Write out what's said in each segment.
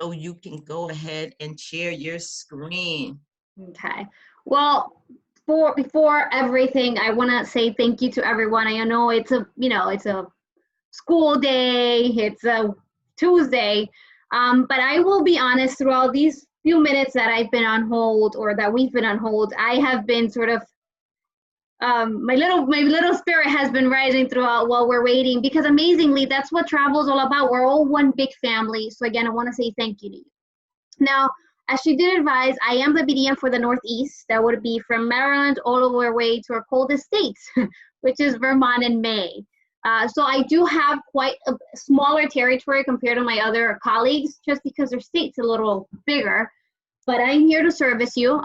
so you can go ahead and share your screen. Okay. Well, before everything, I want to say thank you to everyone. I know it's a, it's a school day, it's a Tuesday, but I will be honest, throughout these few minutes that I've been on hold, or that we've been on hold, I have been sort of, my little spirit has been rising throughout while we're waiting, because amazingly, that's what travel is all about. We're all one big family. So again, I want to say thank you to you. Now, as she did advise, I am the BDM for the Northeast. That would be from Maryland all the way to our coldest states, which is Vermont and Maine. So I do have quite a smaller territory compared to my other colleagues, just because their state's a little bigger. But I'm here to service you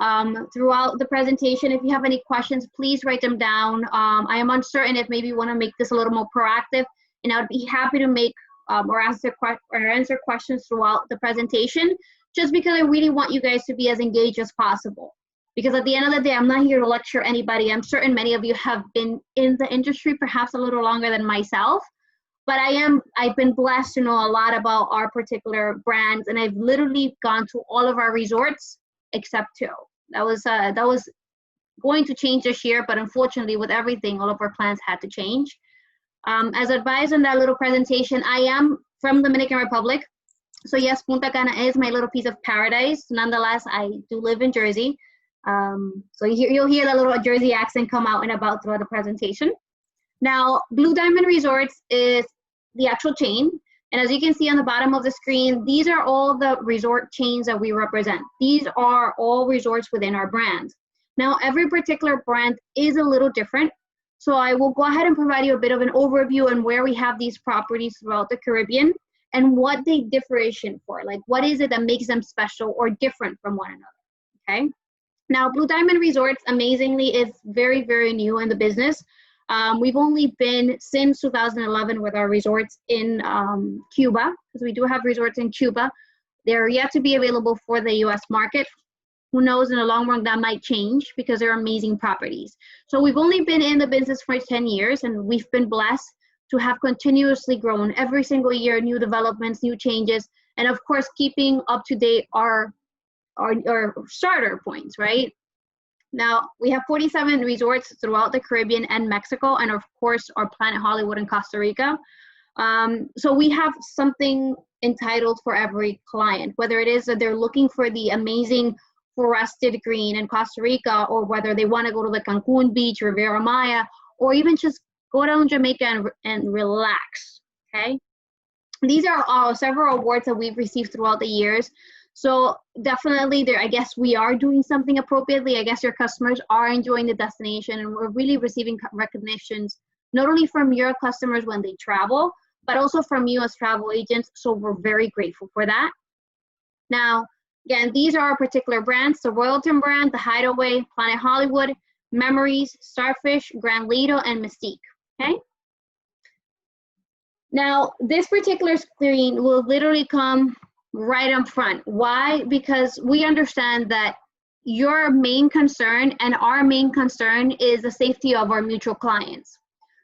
throughout the presentation. If you have any questions, please write them down. I am uncertain if maybe you want to make this a little more proactive, and I would be happy to make or answer questions throughout the presentation, just because I really want you guys to be as engaged as possible. Because at the end of the day, I'm not here to lecture anybody. I'm certain many of you have been in the industry perhaps a little longer than myself, but I've been blessed to know a lot about our particular brands, and I've literally gone to all of our resorts except 2. That was going to change this year, but unfortunately with everything, all of our plans had to change. As advised in that little presentation, I am from Dominican Republic. So yes, Punta Cana is my little piece of paradise. Nonetheless, I do live in Jersey. So you'll hear the little Jersey accent come out and about throughout the presentation. Now, Blue Diamond Resorts is the actual chain. And as you can see on the bottom of the screen, these are all the resort chains that we represent. These are all resorts within our brand. Now, every particular brand is a little different. So I will go ahead and provide you a bit of an overview on where we have these properties throughout the Caribbean and what they differentiate for. Like, what is it that makes them special or different from one another, okay? Now, Blue Diamond Resorts, amazingly, is very, very new in the business. We've only been since 2011 with our resorts in Cuba, because we do have resorts in Cuba. They're yet to be available for the US market. Who knows, in the long run that might change, because they're amazing properties. So we've only been in the business for 10 years, and we've been blessed to have continuously grown every single year, new developments, new changes, and of course, keeping up to date our starter points, right? Now, we have 47 resorts throughout the Caribbean and Mexico, and of course, our Planet Hollywood in Costa Rica. So we have something entitled for every client, whether it is that they're looking for the amazing forested green in Costa Rica, or whether they want to go to the Cancun beach, Riviera Maya, or even just go down Jamaica and relax, okay? These are several awards that we've received throughout the years. So definitely I guess we are doing something appropriately. I guess your customers are enjoying the destination, and we're really receiving recognitions, not only from your customers when they travel, but also from you as travel agents. So we're very grateful for that. Now, again, these are our particular brands: the Royalton brand, the Hideaway, Planet Hollywood, Memories, Starfish, Grand Lido, and Mystique, okay? Now, this particular screen will literally come right up front. Why? Because we understand that your main concern and our main concern is the safety of our mutual clients.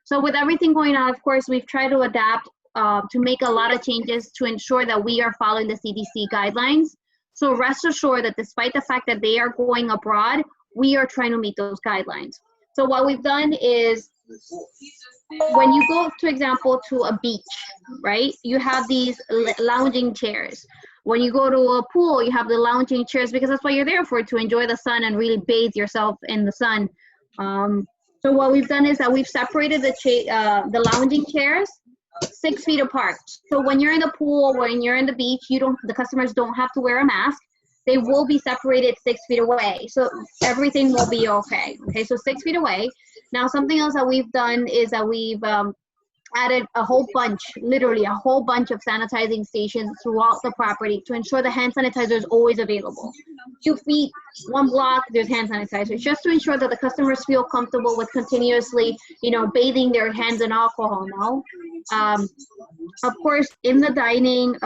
So with everything going on, of course, we've tried to adapt to make a lot of changes to ensure that we are following the CDC guidelines. So rest assured that despite the fact that they are going abroad, we are trying to meet those guidelines. So what we've done is, when you go, to example, to a beach, right, you have these lounging chairs. When you go to a pool, you have the lounging chairs, because that's what you're there for, to enjoy the sun and really bathe yourself in the sun. So what we've done is that we've separated the lounging chairs 6 feet apart. So when you're in the pool, when you're in the beach, the customers don't have to wear a mask. They will be separated 6 feet away. So everything will be okay. Okay, so 6 feet away. Now, something else that we've done is that we've added a whole bunch, literally a whole bunch of sanitizing stations throughout the property to ensure the hand sanitizer is always available. 2 feet, 1 block, there's hand sanitizer, just to ensure that the customers feel comfortable with continuously, bathing their hands in alcohol now. Of course, in the dining,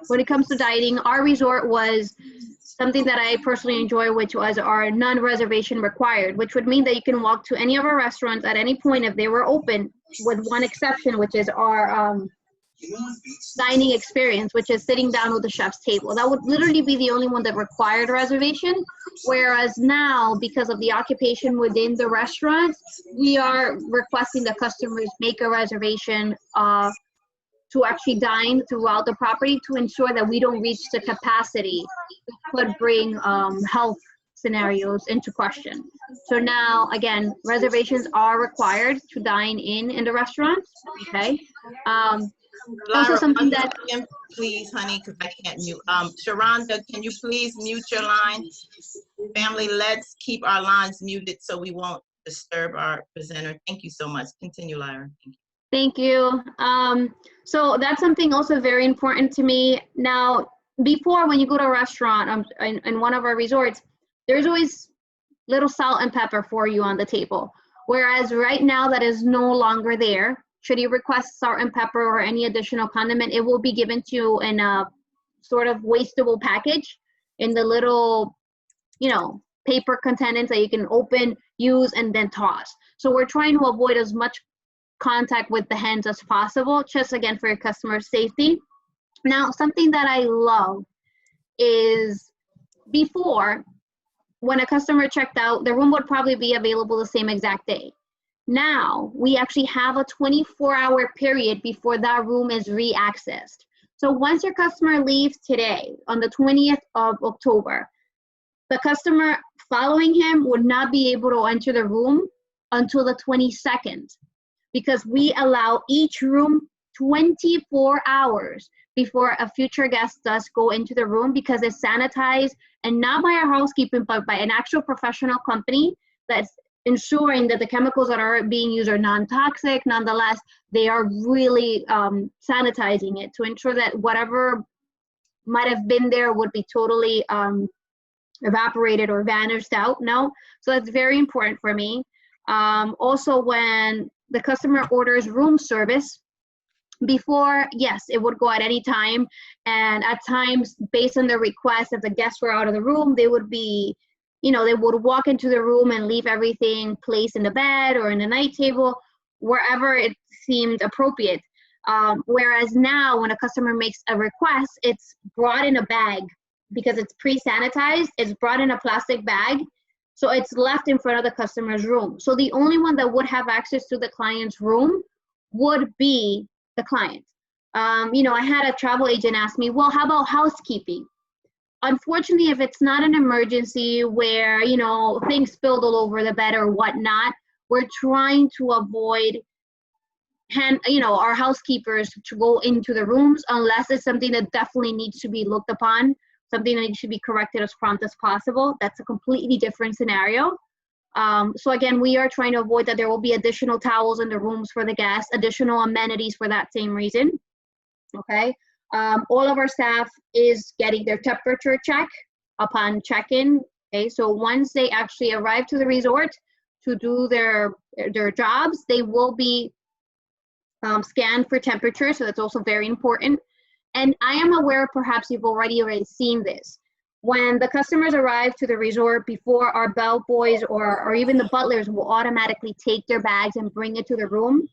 when it comes to dining, our resort was something that I personally enjoy, which was our non-reservation required, which would mean that you can walk to any of our restaurants at any point if they were open, with one exception, which is our dining experience, which is sitting down with the chef's table. That would literally be the only one that required a reservation. Whereas now, because of the occupation within the restaurant, we are requesting that customers make a reservation to actually dine throughout the property to ensure that we don't reach the capacity that could bring health scenarios into question. So now, again, reservations are required to dine in the restaurant, okay? Also Lyra, something 1 that, second, please, honey, because I can't mute. Sharonda, can you please mute your line? Family, let's keep our lines muted so we won't disturb our presenter. Thank you so much. Continue, Lyra. thank you. So that's something also very important to me. Now, before, when you go to a restaurant in one of our resorts, there's always little salt and pepper for you on the table. Whereas right now that is no longer there. Should you request salt and pepper or any additional condiment, it will be given to you in a sort of wastable package in the little, you know, paper containers that you can open, use, and then toss. So we're trying to avoid as much contact with the hands as possible, just again for your customer safety. Now, something that I love is before, when a customer checked out, the room would probably be available the same exact day. Now, we actually have a 24-hour period before that room is re-accessed. So once your customer leaves today, on the 20th of October, the customer following him would not be able to enter the room until the 22nd, because we allow each room 24 hours before a future guest does go into the room, because it's sanitized, and not by our housekeeping, but by an actual professional company that's ensuring that the chemicals that are being used are non-toxic. Nonetheless, they are really sanitizing it to ensure that whatever might have been there would be totally evaporated or vanished out. No, so that's very important for me. Also, when the customer orders room service, before, yes, it would go at any time, and at times, based on the request, if the guests were out of the room, they would be, you know, they would walk into the room and leave everything placed in the bed or in the night table, wherever it seemed appropriate. Whereas now, when a customer makes a request, it's brought in a bag, because it's pre-sanitized, it's brought in a plastic bag, so it's left in front of the customer's room. So the only one that would have access to the client's room would be the client. You know, I had a travel agent ask me, well, how about housekeeping? Unfortunately, if it's not an emergency where, you know, things spilled all over the bed or whatnot, we're trying to avoid our housekeepers to go into the rooms unless it's something that definitely needs to be looked upon, something that needs to be corrected as prompt as possible. That's a completely different scenario. So again, we are trying to avoid that there will be additional towels in the rooms for the guests, additional amenities for that same reason, okay? All of our staff is getting their temperature check upon check-in, okay? So once they actually arrive to the resort to do their jobs, they will be scanned for temperature, so that's also very important. And I am aware, perhaps you've already seen this. When the customers arrive to the resort, before our bellboys or even the butlers will automatically take their bags and bring it to the room.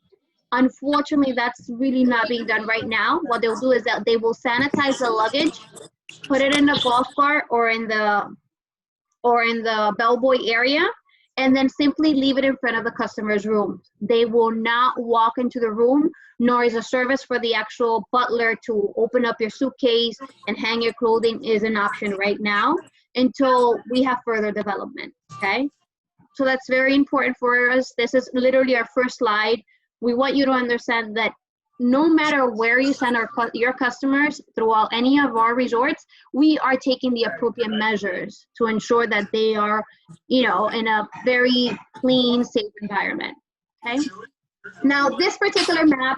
Unfortunately, that's really not being done right now. What they'll do is that they will sanitize the luggage, put it in the golf cart or in the bellboy area, and then simply leave it in front of the customer's room. They will not walk into the room, nor is a service for the actual butler to open up your suitcase and hang your clothing is an option right now until we have further development, okay? So that's very important for us. This is literally our first slide. We want you to understand that no matter where you send your customers throughout any of our resorts, we are taking the appropriate measures to ensure that they are, you know, in a very clean, safe environment, okay? Now, this particular map,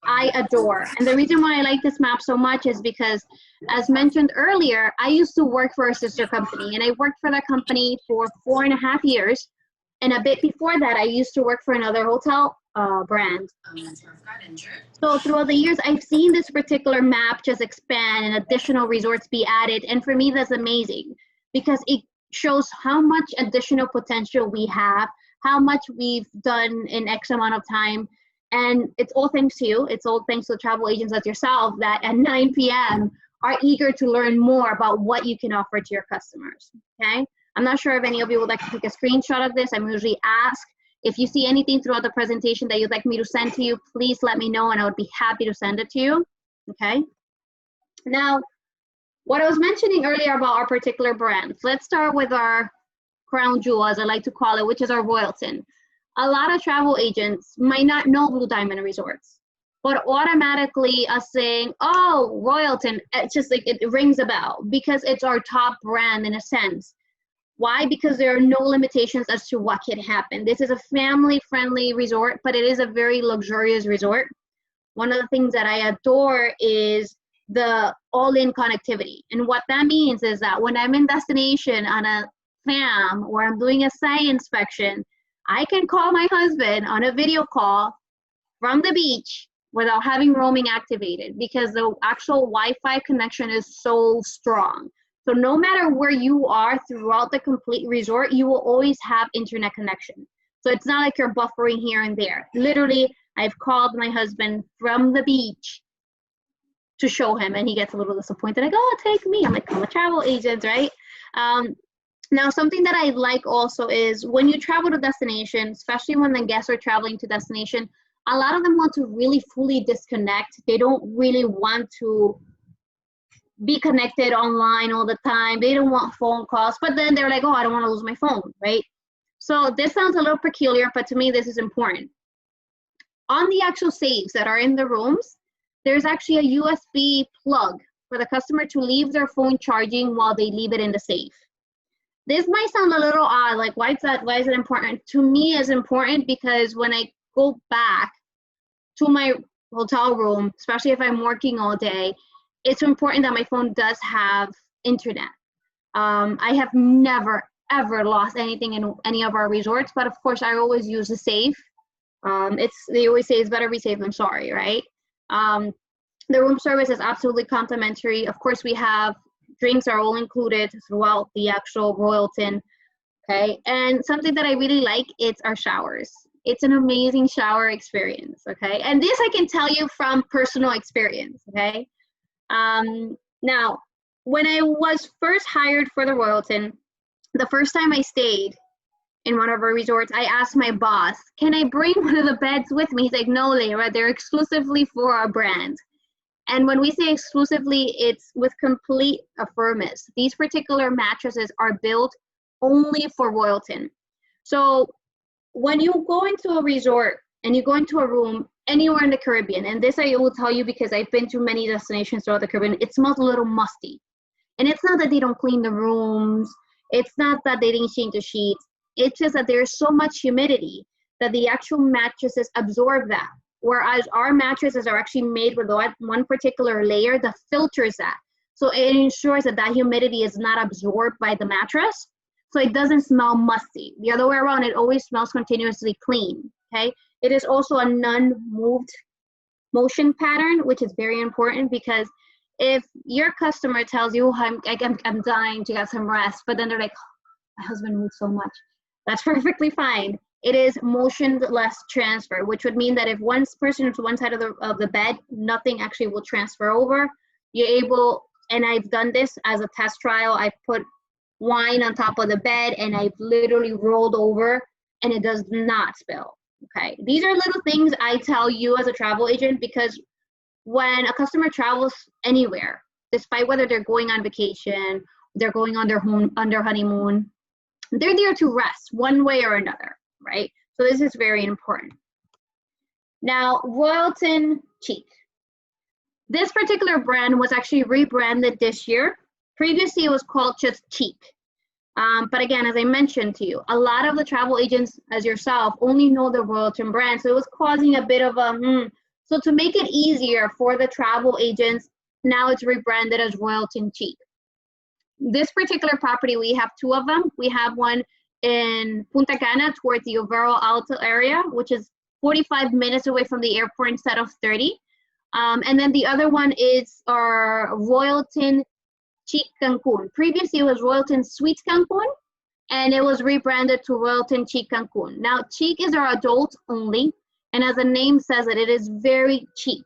I adore. And the reason why I like this map so much is because, as mentioned earlier, I used to work for a sister company, and I worked for that company for 4.5 years. And a bit before that, I used to work for another hotel brand. So throughout the years, I've seen this particular map just expand and additional resorts be added. And for me, that's amazing because it shows how much additional potential we have, how much we've done in X amount of time. And it's all thanks to you. It's all thanks to the travel agents like yourself that at 9 p.m. are eager to learn more about what you can offer to your customers, okay? I'm not sure if any of you would like to take a screenshot of this. I'm usually asked. If you see anything throughout the presentation that you'd like me to send to you, please let me know and I would be happy to send it to you, okay? Now, what I was mentioning earlier about our particular brands, let's start with our crown jewel, as I like to call it, which is our Royalton. A lot of travel agents might not know Blue Diamond Resorts, but automatically us saying, oh, Royalton, it's just like it rings a bell because it's our top brand in a sense. Why? Because there are no limitations as to what can happen. This is a family-friendly resort, but it is a very luxurious resort. One of the things that I adore is the all-in connectivity. And what that means is that when I'm in destination on a FAM or I'm doing a site inspection, I can call my husband on a video call from the beach without having roaming activated because the actual Wi-Fi connection is so strong. So no matter where you are throughout the complete resort, you will always have internet connection. So it's not like you're buffering here and there. Literally, I've called my husband from the beach to show him, and he gets a little disappointed. Like, oh, take me. I'm like, I'm a travel agent, right? Now, something that I like also is when you travel to destination, especially when the guests are traveling to destination, a lot of them want to really fully disconnect. They don't really want to be connected online all the time. They don't want phone calls, but then they're like, oh, I don't want to lose my phone, right? So this sounds a little peculiar, but to me, this is important. On the actual safes that are in the rooms, there's actually a USB plug for the customer to leave their phone charging while they leave it in the safe. This might sound a little odd, like why is it important? To me, it's important because when I go back to my hotel room, especially if I'm working all day, it's important that my phone does have internet. I have never, ever lost anything in any of our resorts, but of course I always use the safe. They always say it's better be safe than sorry, right? The room service is absolutely complimentary. Of course, we have drinks are all included throughout the actual Royalton, okay? And something that I really like, it's our showers. It's an amazing shower experience, okay? And this I can tell you from personal experience, okay? Now, when I was first hired for the Royalton, the first time I stayed in one of our resorts, I asked my boss, can I bring one of the beds with me? He's like, no, Layra, they're exclusively for our brand. And when we say exclusively, it's with complete affirmance. These particular mattresses are built only for Royalton. So when you go into a resort and you go into a room anywhere in the Caribbean, and this I will tell you because I've been to many destinations throughout the Caribbean, it smells a little musty. And it's not that they don't clean the rooms. It's not that they didn't change the sheets. It's just that there's so much humidity that the actual mattresses absorb that. Whereas our mattresses are actually made with one particular layer that filters that. So it ensures that that humidity is not absorbed by the mattress, so it doesn't smell musty. The other way around, it always smells continuously clean, okay? It is also a non-moved motion pattern, which is very important because if your customer tells you, I'm dying to get some rest, but then they're like, oh, my husband moves so much, that's perfectly fine. It is motionless transfer, which would mean that if one person is to one side of the bed, nothing actually will transfer over. You're able, and I've done this as a test trial, I put wine on top of the bed and I've literally rolled over and it does not spill, okay? These are little things I tell you as a travel agent because when a customer travels anywhere, despite whether they're going on vacation, they're going on their honeymoon, they're there to rest one way or another, right? So this is very important. Now, Royalton Cheek. This particular brand was actually rebranded this year. Previously, it was called just Cheek. But again, as I mentioned to you, a lot of the travel agents, as yourself, only know the Royalton brand. So it was causing a bit of a, So to make it easier for the travel agents, now it's rebranded as Royalton Cheek. This particular property, we have two of them. We have one in Punta Cana towards the Overo Alto area, which is 45 minutes away from the airport instead of 30. And then the other one is our Royalton Cheek Cancun. Previously, it was Royalton Suites Cancun, and it was rebranded to Royalton Cheek Cancun. Now, Cheek is our adults only. And as the name says it is very chic.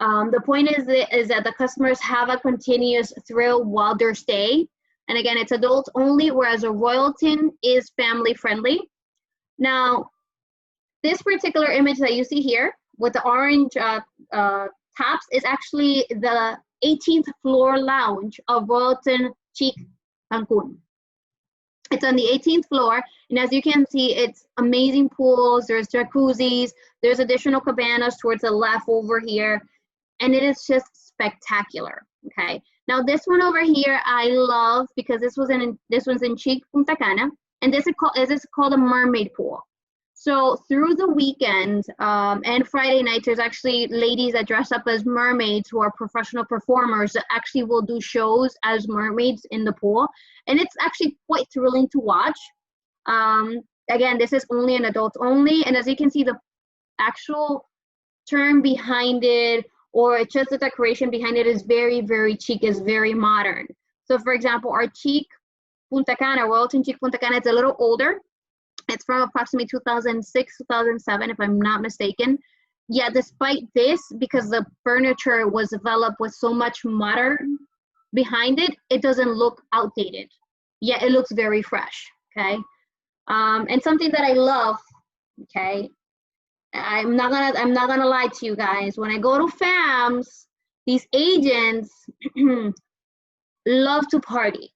The point is that the customers have a continuous thrill while they're staying. And again, it's adults only, whereas a Royalton is family friendly. Now, this particular image that you see here with the orange tops is actually the 18th floor lounge of Royalton Chic Cancun. It's on the 18th floor, and as you can see, it's amazing pools, there's jacuzzis, there's additional cabanas towards the left over here, and it is just spectacular, okay? Now this one over here I love because this one's in Chic Punta Cana, and this is called a mermaid pool. So through the weekend and Friday nights, there's actually ladies that dress up as mermaids who are professional performers that actually will do shows as mermaids in the pool. And it's actually quite thrilling to watch. Again, this is only an adult only. And as you can see, the actual term behind it, or it's just the decoration behind it, is very, very chic, is very modern. So for example, our Chic Punta Cana, Royalton Chic Punta Cana, it's a little older. It's from approximately 2006, 2007, if I'm not mistaken. Yet despite this, because the furniture was developed with so much modern behind it, it doesn't look outdated. Yet it looks very fresh, okay? And something that I love, okay? I'm not gonna lie to you guys. When I go to FAMs, these agents love to party,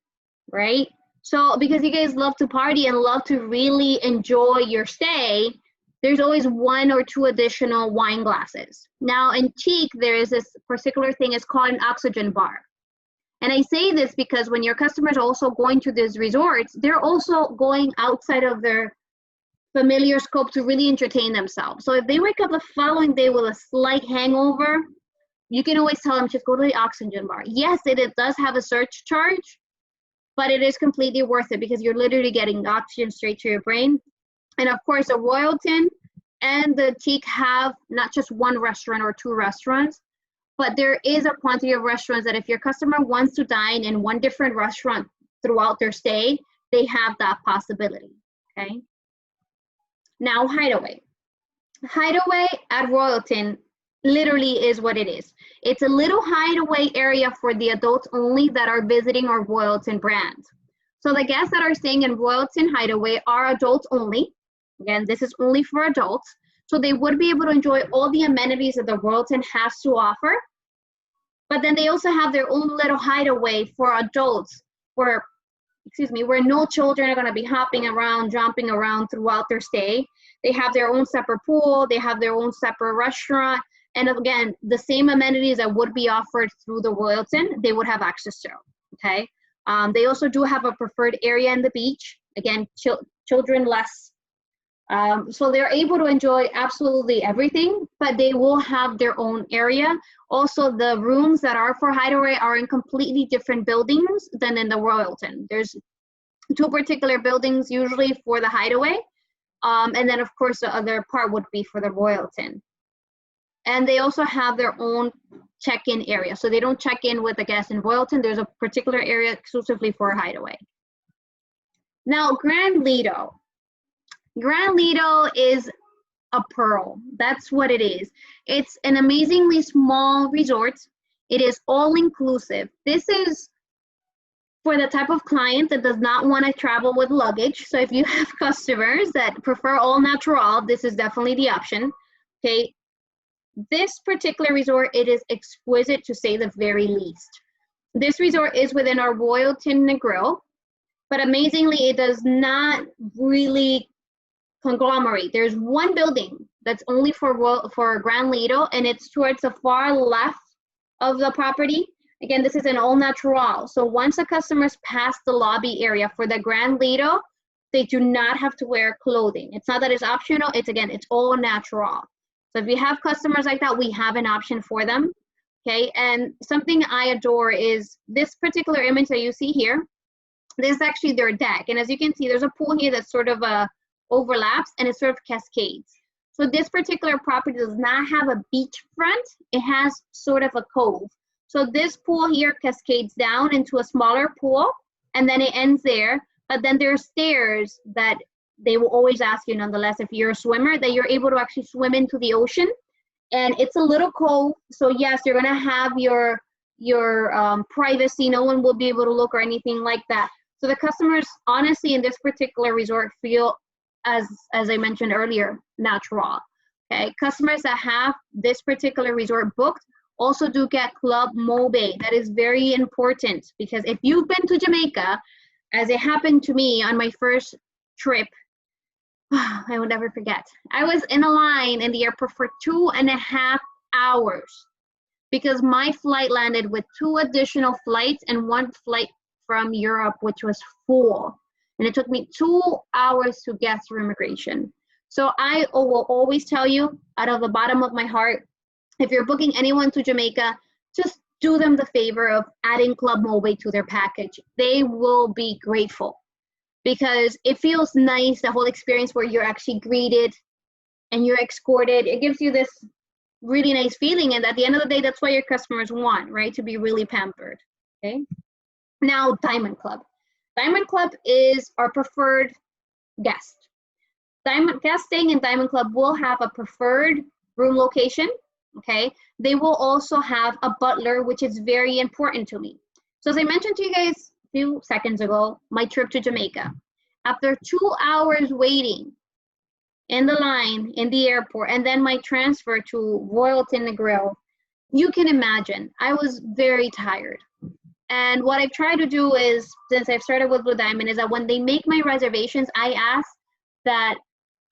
right? So because you guys love to party and love to really enjoy your stay, there's always 1 or 2 additional wine glasses. Now in Chic, there is this particular thing, it's called an oxygen bar. And I say this because when your customers are also going to these resorts, they're also going outside of their familiar scope to really entertain themselves. So if they wake up the following day with a slight hangover, you can always tell them, just go to the oxygen bar. Yes, it does have a surge charge, but it is completely worth it because you're literally getting oxygen straight to your brain. And of course, the Royalton and the Chic have not just 1 restaurant or 2 restaurants, but there is a quantity of restaurants that if your customer wants to dine in 1 different restaurant throughout their stay, they have that possibility, okay? Now, Hideaway. Hideaway at Royalton literally is what it is. It's a little hideaway area for the adults only that are visiting our Royalton brand. So the guests that are staying in Royalton Hideaway are adults only. Again, this is only for adults. So they would be able to enjoy all the amenities that the Royalton has to offer. But then they also have their own little hideaway for adults where no children are going to be hopping around, jumping around throughout their stay. They have their own separate pool. They have their own separate restaurant. And again, the same amenities that would be offered through the Royalton, they would have access to, okay? They also do have a preferred area in the beach. Again, children less. So they're able to enjoy absolutely everything, but they will have their own area. Also, the rooms that are for Hideaway are in completely different buildings than in the Royalton. There's 2 particular buildings usually for the Hideaway. And then of course, the other part would be for the Royalton. And they also have their own check-in area. So they don't check in with the guests in Royalton. There's a particular area exclusively for a Hideaway. Now, Grand Lido. Grand Lido is a pearl. That's what it is. It's an amazingly small resort. It is all-inclusive. This is for the type of client that does not want to travel with luggage. So if you have customers that prefer all natural, this is definitely the option, okay? This particular resort, it is exquisite to say the very least. This resort is within our Royalton Negril, but amazingly, it does not really conglomerate. There's 1 building that's only for Grand Lido, and it's towards the far left of the property. Again, this is an all natural. So once the customers pass the lobby area for the Grand Lido, they do not have to wear clothing. It's not that it's optional. It's all natural. So if you have customers like that, we have an option for them, okay? And something I adore is this particular image that you see here. This is actually their deck. And as you can see, there's a pool here that sort of overlaps and it sort of cascades. So this particular property does not have a beach front. It has sort of a cove. So this pool here cascades down into a smaller pool and then it ends there. But then there are stairs that they will always ask you nonetheless, if you're a swimmer, that you're able to actually swim into the ocean. And it's a little cold, so yes, you're gonna have your privacy. No one will be able to look or anything like that. So the customers, honestly, in this particular resort feel, as I mentioned earlier, natural. Okay, customers that have this particular resort booked also do get Club Mobe. That is very important, because if you've been to Jamaica, as it happened to me on my first trip, I will never forget. I was in a line in the airport for 2.5 hours because my flight landed with 2 additional flights and 1 flight from Europe, which was full. And it took me 2 hours to get through immigration. So I will always tell you, out of the bottom of my heart, if you're booking anyone to Jamaica, just do them the favor of adding Club Mobe to their package. They will be grateful, because it feels nice, the whole experience where you're actually greeted and you're escorted. It gives you this really nice feeling, and at the end of the day, that's what your customers want, right? To be really pampered, okay? Now, Diamond Club. Diamond Club is our preferred guest. Guests staying in Diamond Club will have a preferred room location, okay? They will also have a butler, which is very important to me. So as I mentioned to you guys a few seconds ago, my trip to Jamaica. After 2 hours waiting in the line in the airport, and then my transfer to Royalton the Grill, you can imagine, I was very tired. And what I've tried to do is, since I've started with Blue Diamond, is that when they make my reservations, I ask that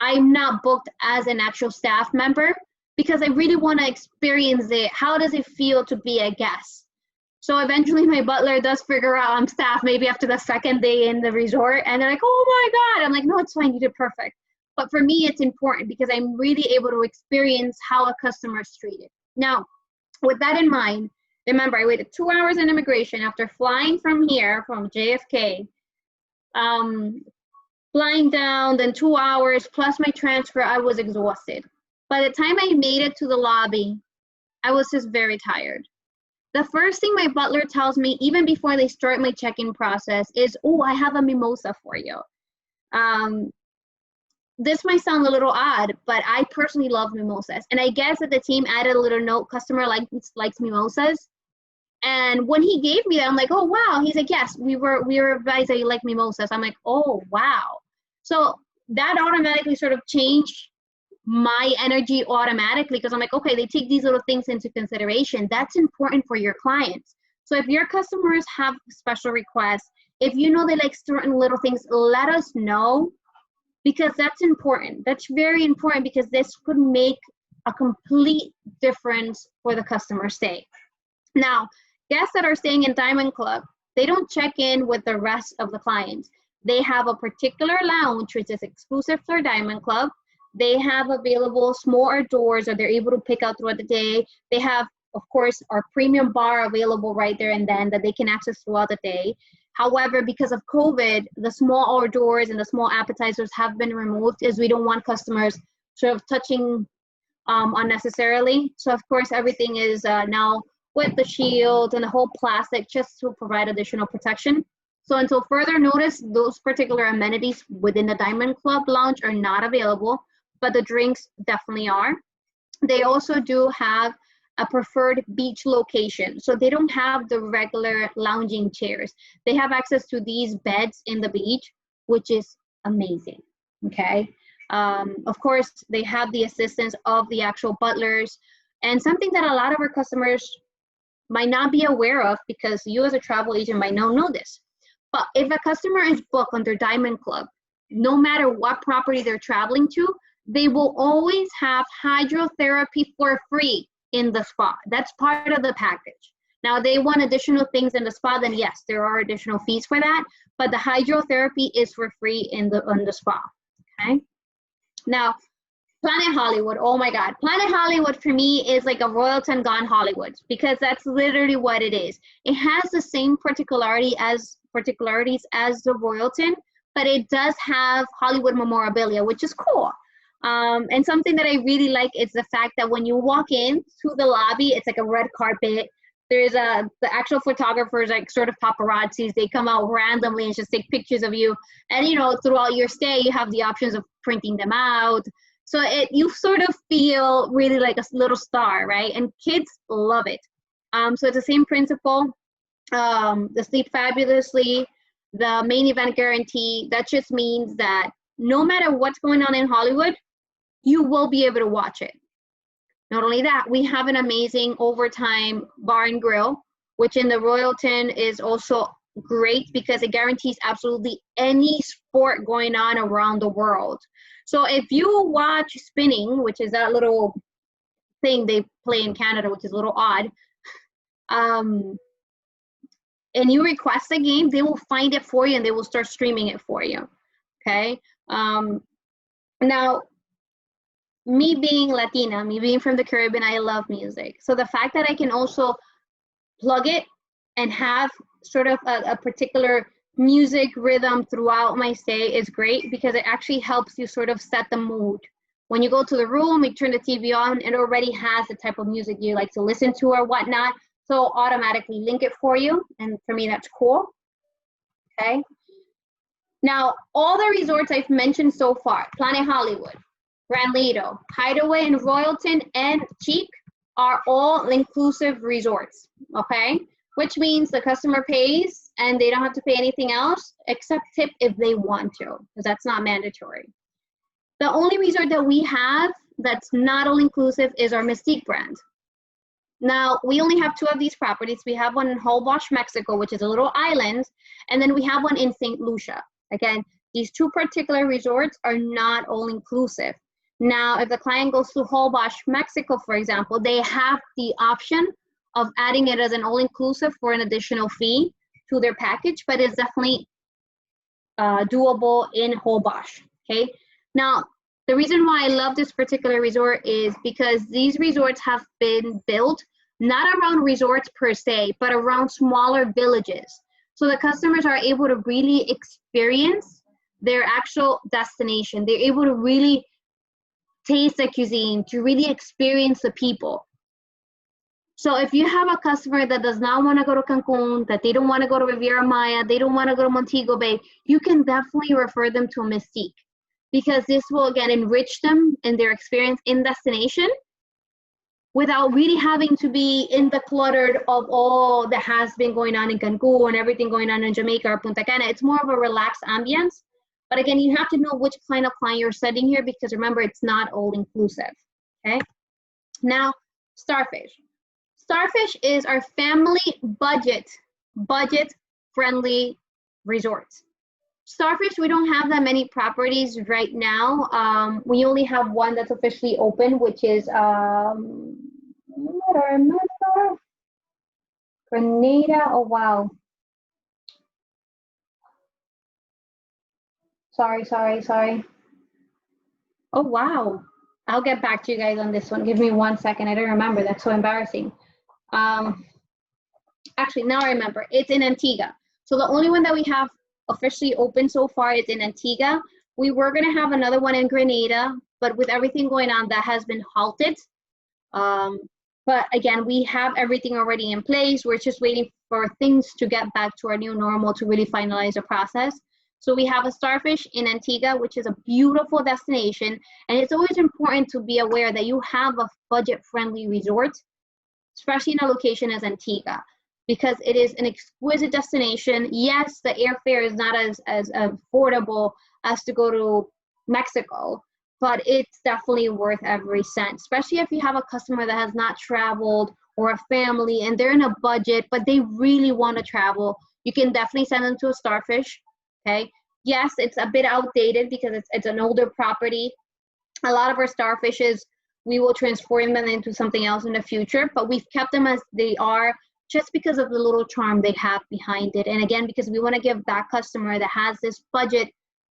I'm not booked as an actual staff member, because I really want to experience it. How does it feel to be a guest? So eventually my butler does figure out I'm staff maybe after the second day in the resort, and they're like, oh my God. I'm like, no, it's fine, you did perfect. But for me, it's important because I'm really able to experience how a customer is treated. Now, with that in mind, remember, I waited 2 hours in immigration after flying from here, from JFK, flying down, then 2 hours, plus my transfer. I was exhausted. By the time I made it to the lobby, I was just very tired. The first thing my butler tells me, even before they start my check-in process, is, oh, I have a mimosa for you. This might sound a little odd, but I personally love mimosas. And I guess that the team added a little note, customer likes mimosas. And when he gave me that, I'm like, oh, wow. He's like, yes, we were advised that you like mimosas. I'm like, oh, wow. So that automatically sort of changed my energy automatically, because I'm like, okay, they take these little things into consideration. That's important for your clients. So if your customers have special requests, if you know they like certain little things, let us know, because that's important. That's very important, because this could make a complete difference for the customer stay. Now, guests that are staying in Diamond Club, they don't check in with the rest of the clients. They have a particular lounge which is exclusive for Diamond Club. They have available small hors d'oeuvres, or they're able to pick out throughout the day. They have, of course, our premium bar available right there and then that they can access throughout the day. However, because of COVID, the small hors d'oeuvres and the small appetizers have been removed, as we don't want customers sort of touching unnecessarily. So of course, everything is now with the shield and the whole plastic, just to provide additional protection. So until further notice, those particular amenities within the Diamond Club lounge are not available, but the drinks definitely are. They also do have a preferred beach location. So they don't have the regular lounging chairs. They have access to these beds in the beach, which is amazing, okay? Of course, they have the assistance of the actual butlers, and something that a lot of our customers might not be aware of, because you as a travel agent might not know this. But if a customer is booked under Diamond Club, no matter what property they're traveling to, they will always have hydrotherapy for free in the spa. That's part of the package. Now, they want additional things in the spa, then yes, there are additional fees for that, but the hydrotherapy is for free in the spa, okay? Now, Planet Hollywood, oh my God. Planet Hollywood for me is like a Royalton gone Hollywood, because that's literally what it is. It has the same particularities as the Royalton, but it does have Hollywood memorabilia, which is cool. And something that I really like is the fact that when you walk in to the lobby, it's like a red carpet. There's the actual photographers, like sort of paparazzis. They come out randomly and just take pictures of you. And, you know, throughout your stay, you have the options of printing them out. So you sort of feel really like a little star, right? And kids love it. So it's the same principle. The Sleep Fabulously, the main event guarantee, that just means that no matter what's going on in Hollywood, you will be able to watch it. Not only that, we have an amazing overtime bar and grill, which in the Royalton is also great because it guarantees absolutely any sport going on around the world. So if you watch spinning, which is that little thing they play in Canada, which is a little odd, and you request a game, they will find it for you and they will start streaming it for you, okay? Now, me being Latina, me being from the Caribbean, I love music. So the fact that I can also plug it and have sort of a particular music rhythm throughout my stay is great because it actually helps you sort of set the mood. When you go to the room, you turn the TV on, it already has the type of music you like to listen to or whatnot. So automatically link it for you. And for me, that's cool. Okay. Now, all the resorts I've mentioned so far, Planet Hollywood, Grand Lido, Hideaway, and Royalton, and Cheek are all inclusive resorts, okay? Which means the customer pays and they don't have to pay anything else except tip if they want to, because that's not mandatory. The only resort that we have that's not all inclusive is our Mystique brand. Now, we only have 2 of these properties. We have one in Holbox, Mexico, which is a little island, and then we have one in St. Lucia. Again, these 2 particular resorts are not all inclusive. Now, if the client goes to Holbox, Mexico, for example, they have the option of adding it as an all-inclusive for an additional fee to their package, but it's definitely doable in Holbox, okay? Now, the reason why I love this particular resort is because these resorts have been built not around resorts per se, but around smaller villages. So the customers are able to really experience their actual destination. They're able to really taste the cuisine, to really experience the people. So if you have a customer that does not want to go to Cancun, that they don't want to go to Riviera Maya, they don't want to go to Montego Bay, you can definitely refer them to a Mystique because this will, again, enrich them in their experience in destination without really having to be in the cluttered of all that has been going on in Cancun and everything going on in Jamaica or Punta Cana. It's more of a relaxed ambience. But again, you have to know which kind of client you're setting here because remember, it's not all inclusive, okay? Now, Starfish. Starfish is our family budget-friendly resort. Starfish, we don't have that many properties right now. We only have one that's officially open, which is, Grenada, oh wow. Sorry. Oh, wow. I'll get back to you guys on this one. Give me 1 second. I don't remember. That's so embarrassing. Actually, now I remember. It's in Antigua. So the only one that we have officially open so far is in Antigua. We were going to have another one in Grenada, but with everything going on, that has been halted. But again, we have everything already in place. We're just waiting for things to get back to our new normal to really finalize the process. So we have a Starfish in Antigua, which is a beautiful destination. And it's always important to be aware that you have a budget-friendly resort, especially in a location as Antigua, because it is an exquisite destination. Yes, the airfare is not as affordable as to go to Mexico, but it's definitely worth every cent, especially if you have a customer that has not traveled or a family and they're in a budget, but they really want to travel. You can definitely send them to a Starfish. Okay. Yes, it's a bit outdated because it's an older property. A lot of our Starfishes, we will transform them into something else in the future, but we've kept them as they are just because of the little charm they have behind it. And again, because we want to give that customer that has this budget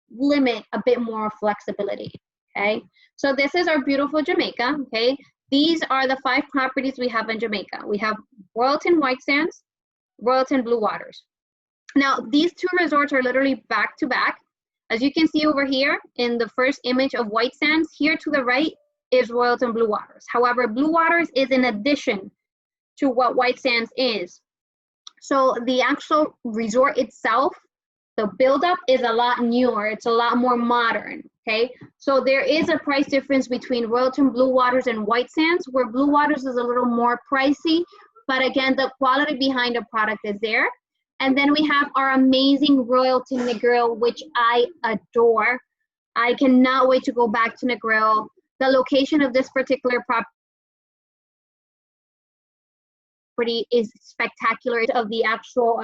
limit a bit more flexibility. Okay. So this is our beautiful Jamaica. Okay. These are the 5 properties we have in Jamaica. We have Royalton White Sands, Royalton Blue Waters. Now, these 2 resorts are literally back to back. As you can see over here in the first image of White Sands, here to the right is Royalton Blue Waters. However, Blue Waters is in addition to what White Sands is. So the actual resort itself, the buildup is a lot newer. It's a lot more modern, okay? So there is a price difference between Royalton Blue Waters and White Sands, where Blue Waters is a little more pricey, but again, the quality behind the product is there. And then we have our amazing Royalton Negril, which I adore. I cannot wait to go back to Negril. The location of this particular property is spectacular, of the actual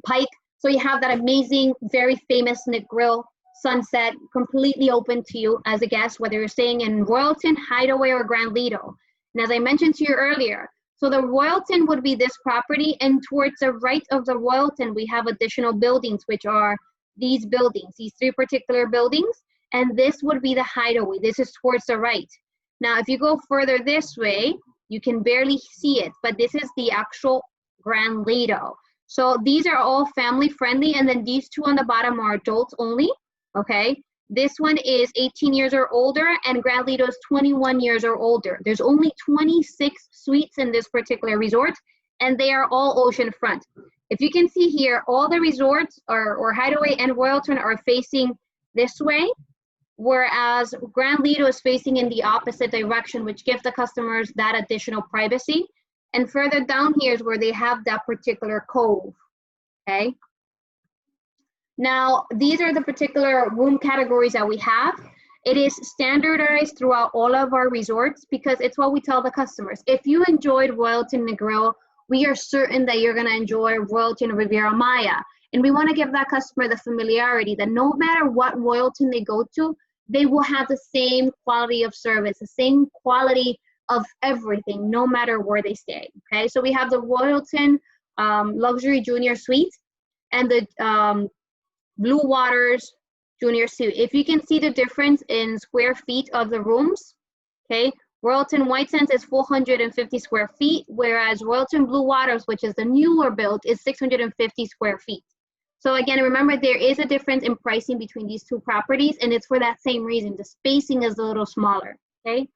pike. So you have that amazing, very famous Negril sunset, completely open to you as a guest, whether you're staying in Royalton, Hideaway, or Grand Lido. And as I mentioned to you earlier, so the Royalton would be this property, and towards the right of the Royalton, we have additional buildings, which are these buildings, these three particular buildings, and this would be the Hideaway. This is towards the right. Now, if you go further this way, you can barely see it, but this is the actual Grand Lido. So these are all family friendly, and then these two on the bottom are adults only, okay? This one is 18 years or older, and Grand Lido is 21 years or older. There's only 26 suites in this particular resort, and they are all oceanfront. If you can see here, all the resorts or Hideaway and Royalton are facing this way, whereas Grand Lido is facing in the opposite direction, which gives the customers that additional privacy. And further down here is where they have that particular cove, okay? Now, these are the particular room categories that we have. It is standardized throughout all of our resorts because it's what we tell the customers. If you enjoyed Royalton Negril, we are certain that you're gonna enjoy Royalton Riviera Maya. And we wanna give that customer the familiarity that no matter what Royalton they go to, they will have the same quality of service, the same quality of everything, no matter where they stay, okay? So we have the Royalton Luxury Junior Suite and the Blue Waters Junior Suite. If you can see the difference in square feet of the rooms, okay? Royalton White Sands is 450 square feet, whereas Royalton Blue Waters, which is the newer build, is 650 square feet. So again, remember there is a difference in pricing between these two properties, and it's for that same reason. The spacing is a little smaller, okay?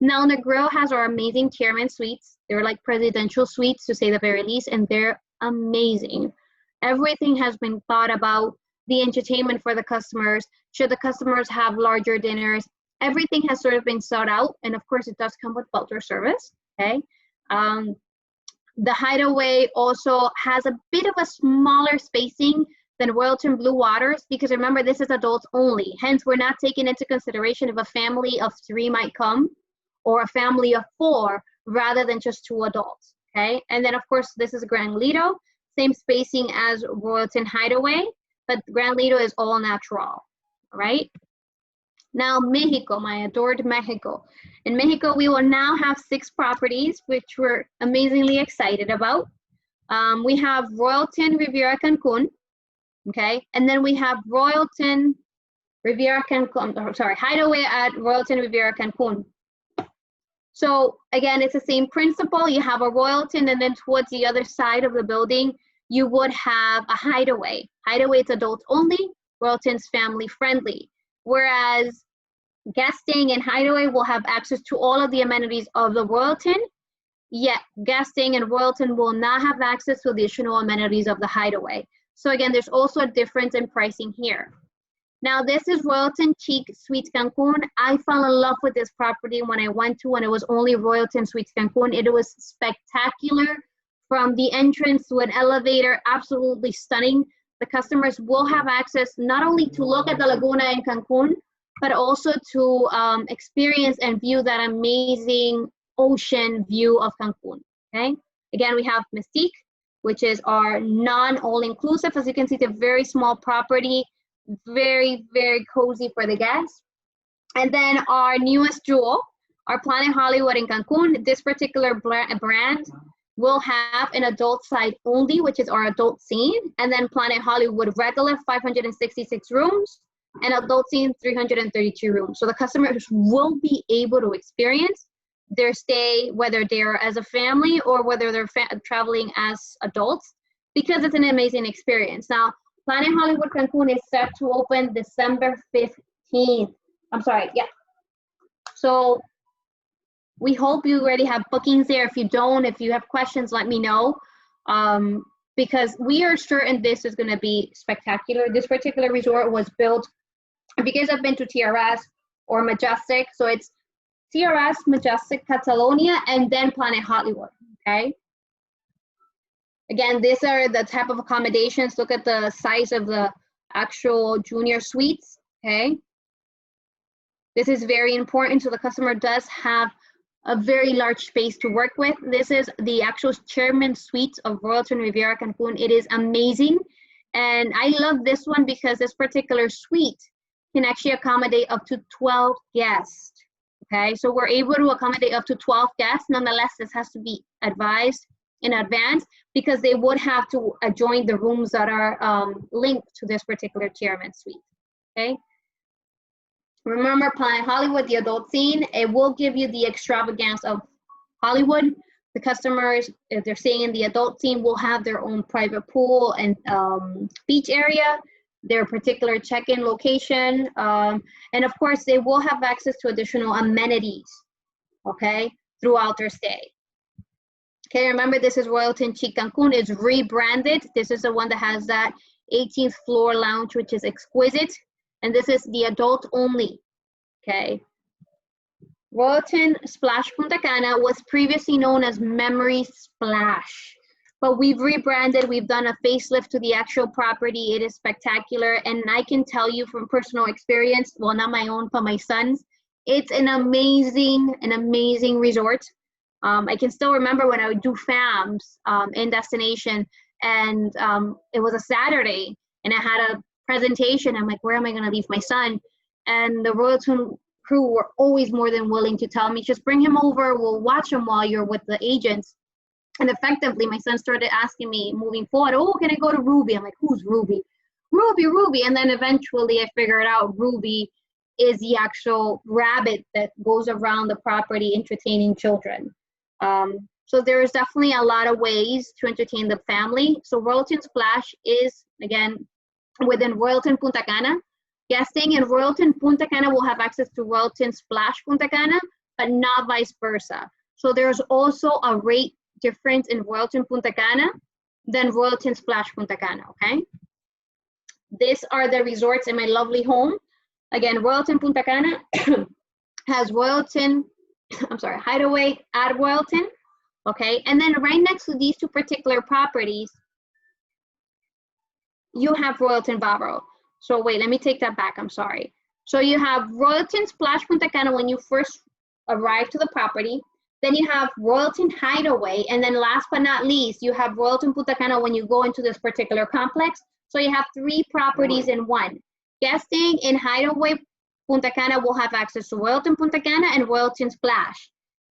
Now, Negril has our amazing chairman suites. They're like presidential suites, to say the very least, and they're amazing. Everything has been thought about, the entertainment for the customers. Should the customers have larger dinners, everything has sort of been sought out, and of course, it does come with butler service, okay? The Hideaway also has a bit of a smaller spacing than Royalton Blue Waters, because remember, this is adults only. Hence, we're not taking into consideration if a family of 3 might come, or a family of 4, rather than just 2 adults, okay? And then, of course, this is Grand Lido, same spacing as Royalton Hideaway, but Grand Lido is all natural, all right? Now, Mexico, my adored Mexico. In Mexico, we will now have 6 properties, which we're amazingly excited about. We have Royalton Riviera Cancun, okay? And then we have Royalton Riviera Cancun, sorry, Hideaway at Royalton Riviera Cancun. So again, it's the same principle. You have a Royalton, and then towards the other side of the building, you would have a Hideaway. Hideaway is adults only, Royalton's family friendly. Whereas guests staying in Hideaway will have access to all of the amenities of the Royalton, yet guests staying in Royalton will not have access to additional amenities of the Hideaway. So again, there's also a difference in pricing here. Now, this is Royalton Chic Suites Cancun. I fell in love with this property when I went to, when it was only Royalton Suites Cancun. It was spectacular from the entrance to an elevator, absolutely stunning. The customers will have access not only to look at the Laguna in Cancun, but also to experience and view that amazing ocean view of Cancun, okay? Again, we have Mystique, which is our non-all-inclusive. As you can see, it's a very small property, very, very cozy for the guests. And then our newest jewel, our Planet Hollywood in Cancun. This particular brand will have an adult side only, which is our adult scene, and then Planet Hollywood regular, 566 rooms, and adult scene, 332 rooms. So the customers will be able to experience their stay, whether they're as a family or whether they're traveling as adults, because it's an amazing experience. Now, Planet Hollywood Cancun is set to open December 15th. I'm sorry, yeah. So We hope you already have bookings there. If you don't, if you have questions, let me know. Because we are certain this is going to be spectacular. This particular resort was built, because I've been to TRS or Majestic, so it's TRS, Majestic, Catalonia, and then Planet Hollywood, okay? Again, these are the type of accommodations. Look at the size of the actual junior suites, okay? This is very important, so the customer does have a very large space to work with. This is the actual chairman suite of Royalton Riviera Cancun. It is amazing. And I love this one because this particular suite can actually accommodate up to 12 guests. Okay, so we're able to accommodate up to 12 guests. Nonetheless, this has to be advised in advance because they would have to adjoin the rooms that are linked to this particular chairman suite. Okay. Remember, Planet Hollywood, the adult scene, it will give you the extravagance of Hollywood. The customers, if they're staying in the adult scene, will have their own private pool and beach area, their particular check-in location, and of course, they will have access to additional amenities, okay, throughout their stay. Okay, remember, this is Royalton Chic Cancun. It's rebranded. This is the one that has that 18th floor lounge, which is exquisite. And this is the adult only, okay? Royalton Splash Punta Cana was previously known as Memory Splash, but we've rebranded, we've done a facelift to the actual property. It is spectacular, and I can tell you from personal experience, well, not my own, but my son's, it's an amazing resort. I can still remember when I would do FAMs in destination, and it was a Saturday, and I had a presentation. I'm like, where am I going to leave my son? And the Royalton crew were always more than willing to tell me, just bring him over, we'll watch him while you're with the agents. And effectively, my son started asking me moving forward, oh, can I go to Ruby? I'm like, who's Ruby? Ruby. And then eventually I figured out Ruby is the actual rabbit that goes around the property entertaining children. So there's definitely a lot of ways to entertain the family. So Royalton Splash is, again, within Royalton Punta Cana. Guesting in Royalton Punta Cana will have access to Royalton Splash Punta Cana, but not vice versa. So there's also a rate difference in Royalton Punta Cana than Royalton Splash Punta Cana, okay? These are the resorts in my lovely home. Again, Royalton Punta Cana has Royalton, Hideaway at Royalton, okay? And then right next to these two particular properties, you have Royalton Bávaro. So wait, let me take that back, I'm sorry. So you have Royalton Splash Punta Cana when you first arrive to the property, then you have Royalton Hideaway, and then last but not least, you have Royalton Punta Cana when you go into this particular complex. So you have 3 properties in one. Guesting in Hideaway Punta Cana will have access to Royalton Punta Cana and Royalton Splash.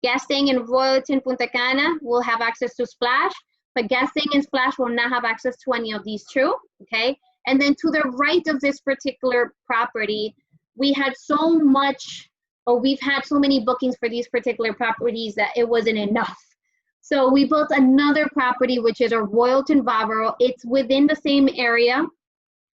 Guesting in Royalton Punta Cana will have access to Splash, but guesting in Splash will not have access to any of these two, okay? And then to the right of this particular property, we've had so many bookings for these particular properties that it wasn't enough. So we built another property, which is a Royalton Bávaro. It's within the same area.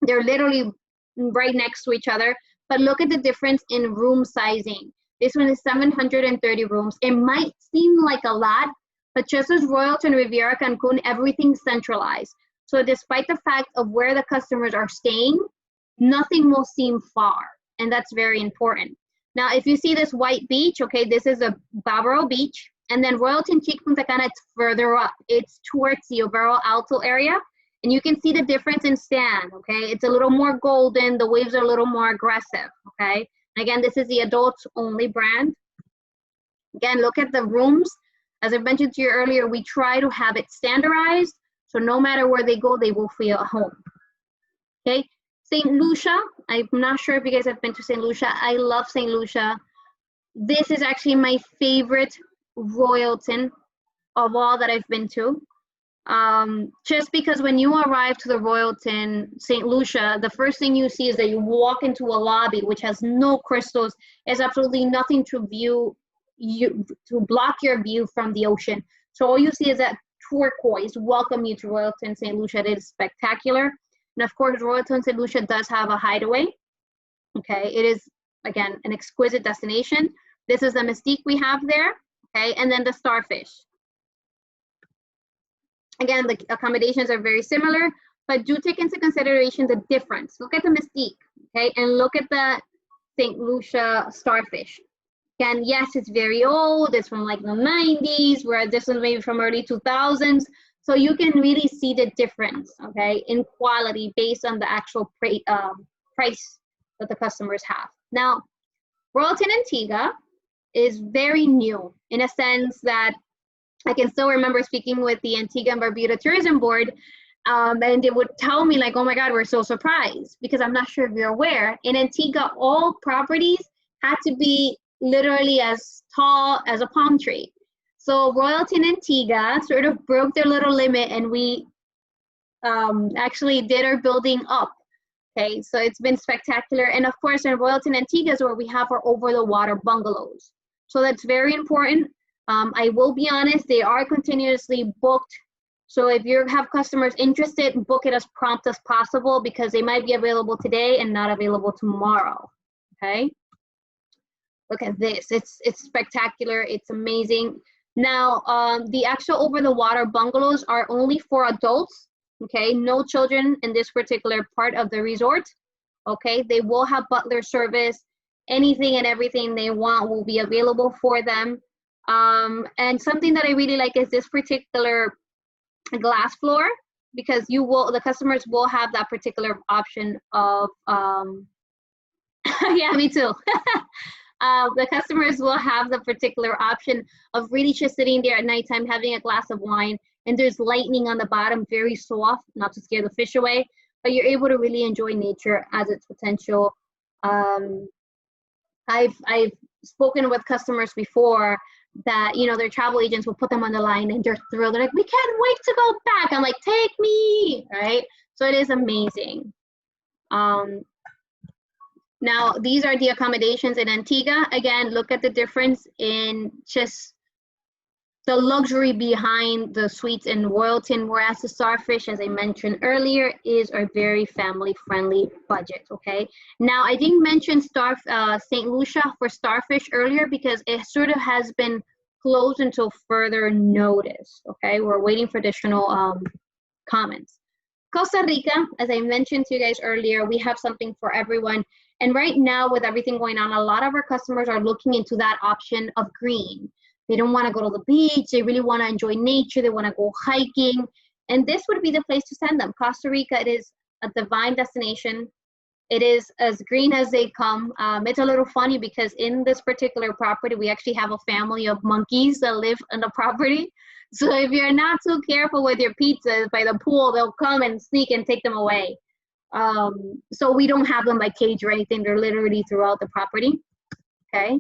They're literally right next to each other, but look at the difference in room sizing. This one is 730 rooms. It might seem like a lot, but just as Royalton Riviera Cancun, everything's centralized. So despite the fact of where the customers are staying, nothing will seem far, and that's very important. Now, if you see this white beach, okay, this is a Bávaro beach, and then Royalton Chic Punta Cana, it's further up. It's towards the Overo Alto area, and you can see the difference in sand, okay? It's a little more golden, the waves are a little more aggressive, okay? Again, this is the adults only brand. Again, look at the rooms. As I mentioned to you earlier, we try to have it standardized, so no matter where they go, they will feel at home, okay? St. Lucia, I'm not sure if you guys have been to St. Lucia. I love St. Lucia. This is actually my favorite Royalton of all that I've been to. Just because when you arrive to the Royalton St. Lucia, the first thing you see is that you walk into a lobby which has no crystals. There's absolutely nothing to block your view from the ocean. So all you see is that turquoise welcome you to Royalton St. Lucia. It is spectacular. And of course, Royalton St. Lucia does have a hideaway. Okay, it is, again, an exquisite destination. This is the mystique we have there. okay? And then the starfish. Again, the accommodations are very similar, but do take into consideration the difference. Look at the Mystique, okay? And look at the St. Lucia starfish. Again, yes, it's very old. It's from like the 90s, where this is maybe from early 2000s. So you can really see the difference, okay, in quality based on the actual price that the customers have. Now, Royalton Antigua is very new in a sense that I can still remember speaking with the Antigua and Barbuda Tourism Board, and they would tell me like, oh my God, we're so surprised, because I'm not sure if you're aware, in Antigua, all properties had to be literally as tall as a palm tree. So Royalton Antigua sort of broke their little limit, and we actually did our building up. Okay, so it's been spectacular. And of course, in Royalton Antigua is where we have our over-the-water bungalows. So that's very important. I will be honest, they are continuously booked. So if you have customers interested, book it as prompt as possible, because they might be available today and not available tomorrow, okay? Look at this, it's spectacular, it's amazing. Now, the actual over-the-water bungalows are only for adults, okay? No children in this particular part of the resort, okay? They will have butler service. Anything and everything they want will be available for them. And something that I really like is this particular glass floor, because the customers will have that particular option of, yeah, me too. The customers will have the particular option of really just sitting there at nighttime, having a glass of wine, and there's lightning on the bottom, very soft, not to scare the fish away, but you're able to really enjoy nature as its potential. I've spoken with customers before that, you know, their travel agents will put them on the line and they're thrilled. They're like, we can't wait to go back. I'm like, take me, right? So it is amazing. Now, these are the accommodations in Antigua. Again, look at the difference in just the luxury behind the suites in Royalton, whereas the starfish, as I mentioned earlier, is a very family-friendly budget, okay? Now, I didn't mention St. Lucia for starfish earlier because it sort of has been closed until further notice, okay? We're waiting for additional comments. Costa Rica, as I mentioned to you guys earlier, we have something for everyone. And right now, with everything going on, a lot of our customers are looking into that option of green. They don't want to go to the beach. They really want to enjoy nature. They want to go hiking. And this would be the place to send them. Costa Rica, it is a divine destination. It is as green as they come. It's a little funny because in this particular property, we actually have a family of monkeys that live on the property. So if you're not too careful with your pizzas by the pool, they'll come and sneak and take them away. So we don't have them by cage or anything. They're literally throughout the property, okay?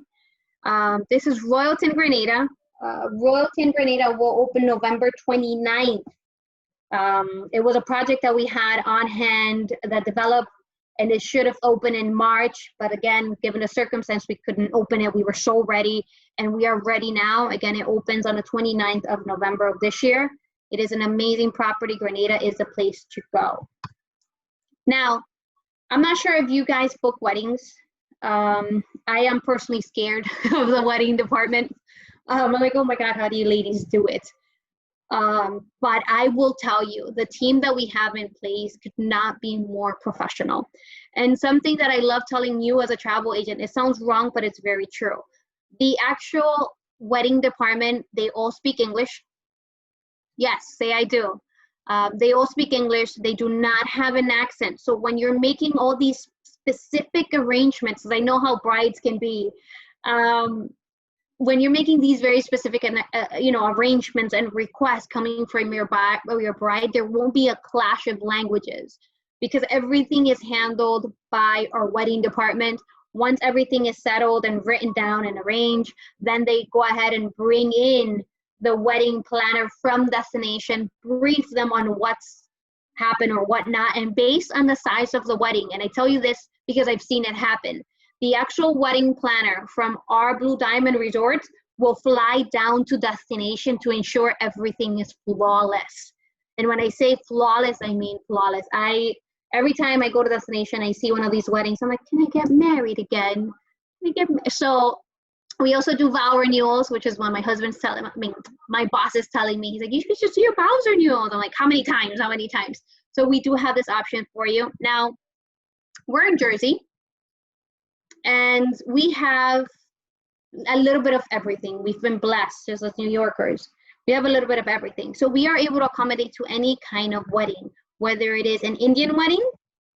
This is Royalton, Grenada. Royalton, Grenada will open November 29th. It was a project that we had on hand that developed, and it should have opened in March. But again, given the circumstance, we couldn't open it. We were so ready, and we are ready now. Again, it opens on the 29th of November of this year. It is an amazing property. Grenada is the place to go. Now, I'm not sure if you guys book weddings. I am personally scared of the wedding department. I'm like, oh my God, how do you ladies do it? But I will tell you, the team that we have in place could not be more professional. And something that I love telling you as a travel agent, it sounds wrong, but it's very true. The actual wedding department, they all speak English. Yes, say I do. They all speak English. They do not have an accent. So when you're making all these specific arrangements, because I know how brides can be, when you're making these very specific arrangements and requests coming from your bride, there won't be a clash of languages because everything is handled by our wedding department. Once everything is settled and written down and arranged, then they go ahead and bring in the wedding planner from destination, brief them on what's happened or whatnot, and based on the size of the wedding, and I tell you this because I've seen it happen, the actual wedding planner from our Blue Diamond Resorts will fly down to destination to ensure everything is flawless. And when I say flawless, I mean flawless. Every time I go to destination, I see one of these weddings, I'm like, can I get married again? So We also do vow renewals, which is when my husband's telling, I mean, my boss is telling me, he's like, you should just do your vows renewals. I'm like, how many times? How many times? So we do have this option for you. Now, we're in Jersey, and we have a little bit of everything. We've been blessed, just as New Yorkers. We have a little bit of everything. So we are able to accommodate to any kind of wedding, whether it is an Indian wedding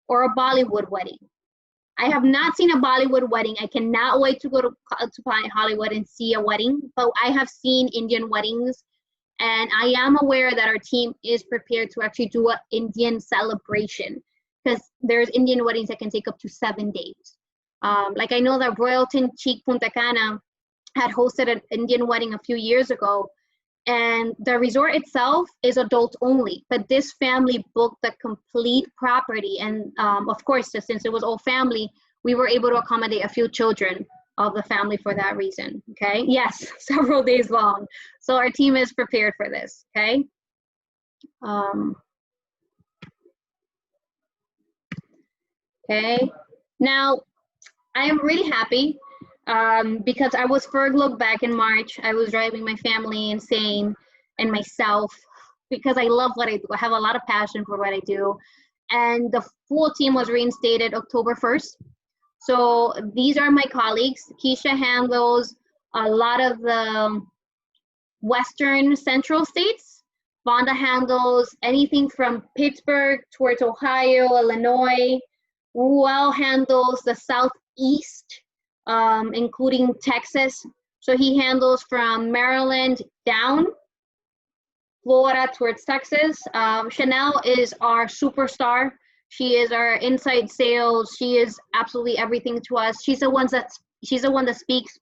or a Bollywood wedding. I have not seen a Bollywood wedding. I cannot wait to go to Hollywood and see a wedding, but I have seen Indian weddings, and I am aware that our team is prepared to actually do an Indian celebration, because there's Indian weddings that can take up to 7 days. Like I know that Royalton Cheek Punta Cana had hosted an Indian wedding a few years ago, and the resort itself is adult only, but this family booked the complete property. And of course, since it was all family, we were able to accommodate a few children of the family for that reason, okay? Yes, several days long. So our team is prepared for this, okay? Okay, now I am really happy because I was furloughed back in March. I was driving my family insane and myself because I love what I do. I have a lot of passion for what I do. And the full team was reinstated October 1st. So these are my colleagues. Keisha handles a lot of the Western Central states. Vonda handles anything from Pittsburgh towards Ohio, Illinois. Ruel handles the Southeast, including Texas. So he handles from Maryland down, Florida towards Texas. Chanel is our superstar. She is our inside sales. She is absolutely everything to us. She's the one that speaks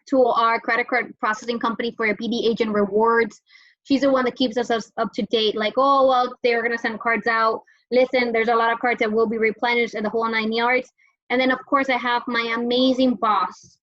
to our credit card processing company for a BD agent rewards. She's the one that keeps us up to date. Like, oh, well, they're gonna send cards out. Listen, there's a lot of cards that will be replenished and the whole 9 yards. And then of course I have my amazing boss,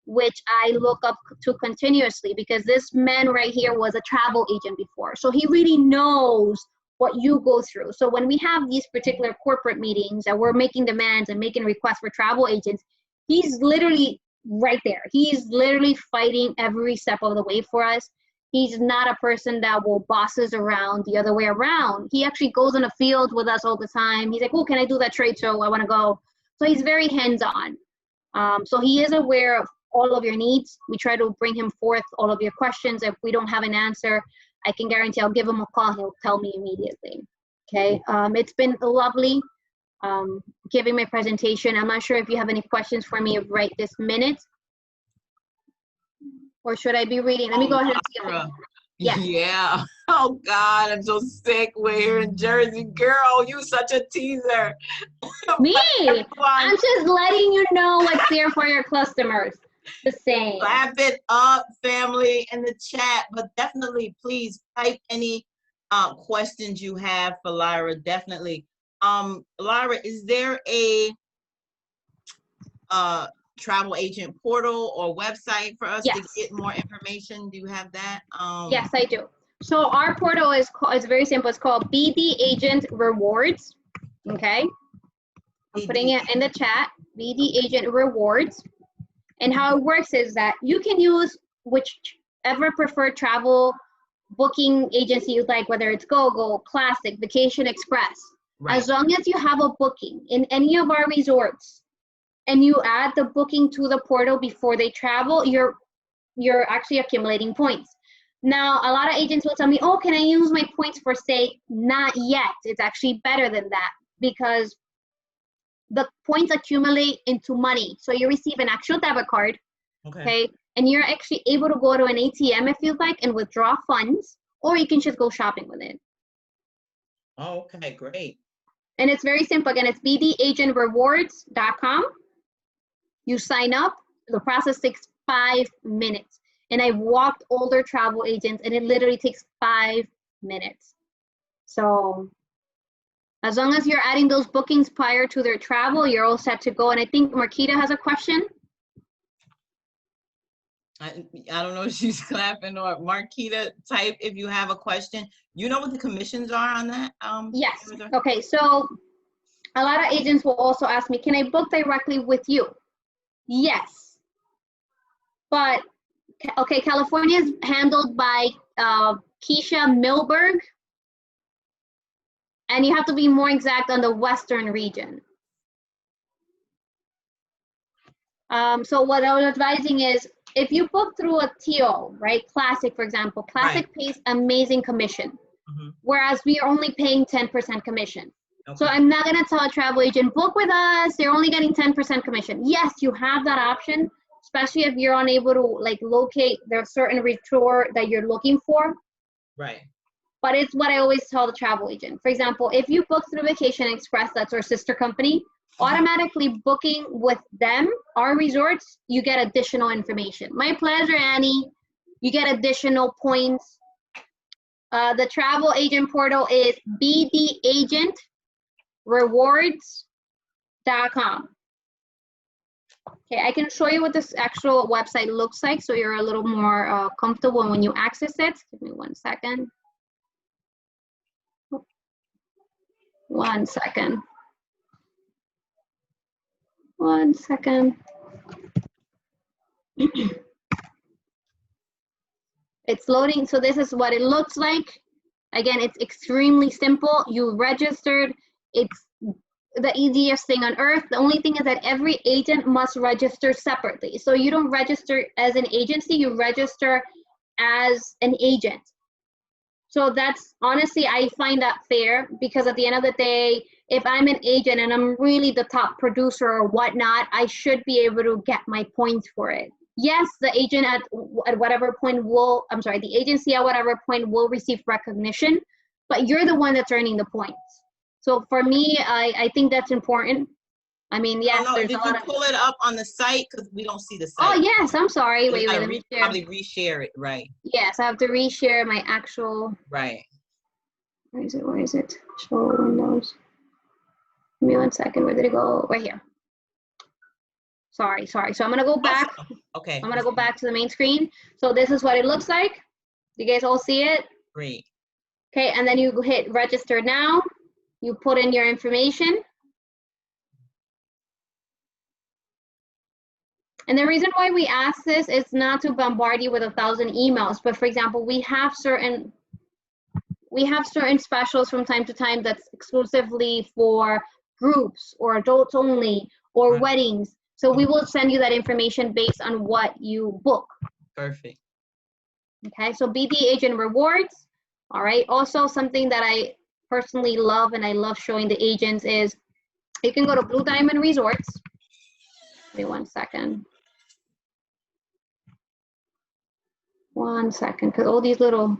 which I look up to continuously, because this man right here was a travel agent before. So he really knows what you go through. So when we have these particular corporate meetings and we're making demands and making requests for travel agents, he's literally right there. He's literally fighting every step of the way for us. He's not a person that will boss us around the other way around. He actually goes in the field with us all the time. He's like, oh, can I do that trade show? I want to go. So he's very hands-on. So he is aware of all of your needs. We try to bring him forth all of your questions. If we don't have an answer, I can guarantee I'll give him a call. He'll tell me immediately. Okay. It's been lovely giving my presentation. I'm not sure if you have any questions for me right this minute. Or should I be reading? Let me go ahead and see. Yeah. Oh God, I'm so sick. We're here in Jersey. Girl, you such a teaser. Me? I'm just letting you know what's there for your customers. The same. Clap it up, family, in the chat. But definitely, please type any questions you have for Lyra. Definitely. Lyra, is there a travel agent portal or website for us to get more information? Do you have that? Yes, I do. So our portal is very simple. It's called BD Agent Rewards. Okay. I'm putting it in the chat. BD Agent Rewards. And how it works is that you can use whichever preferred travel booking agency you like, whether it's GoGo, Classic, Vacation Express. Right. As long as you have a booking in any of our resorts, and you add the booking to the portal before they travel, you're actually accumulating points. Now, a lot of agents will tell me, oh, can I use my points for stay? Not yet. It's actually better than that, because the points accumulate into money. So you receive an actual debit card, okay? And you're actually able to go to an ATM if you'd like and withdraw funds, or you can just go shopping with it. Oh, okay, great. And it's very simple. Again, it's bdagentrewards.com. You sign up, the process takes 5 minutes. And I've walked older travel agents and it literally takes 5 minutes. So as long as you're adding those bookings prior to their travel, you're all set to go. And I think Marquita has a question. I don't know if she's clapping, or Marquita, type if you have a question. You know what the commissions are on that? Yes. Okay, so a lot of agents will also ask me, can I book directly with you? Yes. But, okay, California is handled by Keisha Milberg, and you have to be more exact on the Western region. So what I was advising is, if you book through a TO, right, Classic, for example, Classic pays amazing commission, whereas we are only paying 10% commission. So I'm not gonna tell a travel agent, book with us, they're only getting 10% commission. Yes, you have that option, especially if you're unable to like locate the certain resort that you're looking for. Right. But it's what I always tell the travel agent. For example, if you book through Vacation Express, that's our sister company, automatically booking with them, our resorts, you get additional information. My pleasure, Annie. You get additional points. The travel agent portal is bdagentrewards.com. Okay, I can show you what this actual website looks like so you're a little more comfortable when you access it. Give me 1 second. 1 second. 1 second. It's loading, so this is what it looks like. Again, it's extremely simple. You registered. It's the easiest thing on earth. The only thing is that every agent must register separately. So you don't register as an agency, you register as an agent. So that's, honestly, I find that fair, because at the end of the day, if I'm an agent and I'm really the top producer or whatnot, I should be able to get my points for it. Yes, the agent at whatever point will, I'm sorry, the agency at whatever point will receive recognition, but you're the one that's earning the points. So for me, I think that's important. I mean, yes, there's a lot of... Did you pull it up on the site? Because we don't see the site. Oh, yes, I'm sorry. Wait, let me share. Probably reshare it, right? Yes, I have to reshare my actual... Right. Where is it? Where is it? Show windows. Give me 1 second. Where did it go? Right here. Sorry. So I'm going to go back. Okay. I'm going to go back to the main screen. So this is what it looks like. You guys all see it? Great. Okay, and then you hit register now. You put in your information. And the reason why we ask this is not to bombard you with 1,000 emails, but for example, we have certain specials from time to time that's exclusively for groups or adults only or weddings. So we will send you that information based on what you book. Perfect. Okay, so BD Agent Rewards. All right, also something that I personally love and I love showing the agents is you can go to Blue Diamond Resorts. Give me 1 second. 1 second, because all these little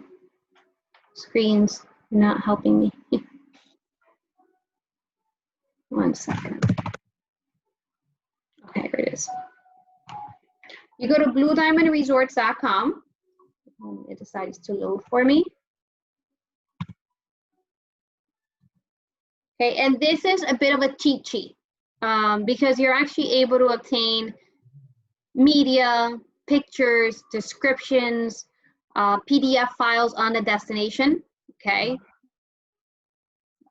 screens are not helping me. 1 second. Okay, here it is. You go to bluediamondresorts.com. It decides to load for me. Okay, and this is a bit of a cheat sheet because you're actually able to obtain media, pictures, descriptions, PDF files on the destination, okay?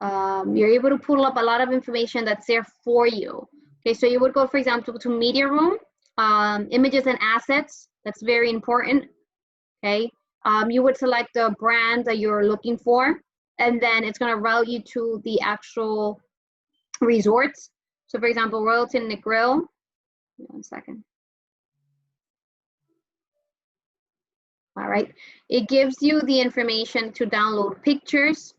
You're able to pull up a lot of information that's there for you. Okay, so you would go, for example, to media room, images and assets, that's very important, okay? You would select the brand that you're looking for, and then it's gonna route you to the actual resorts. So for example, Royalton Negril, 1 second. All right, it gives you the information to download pictures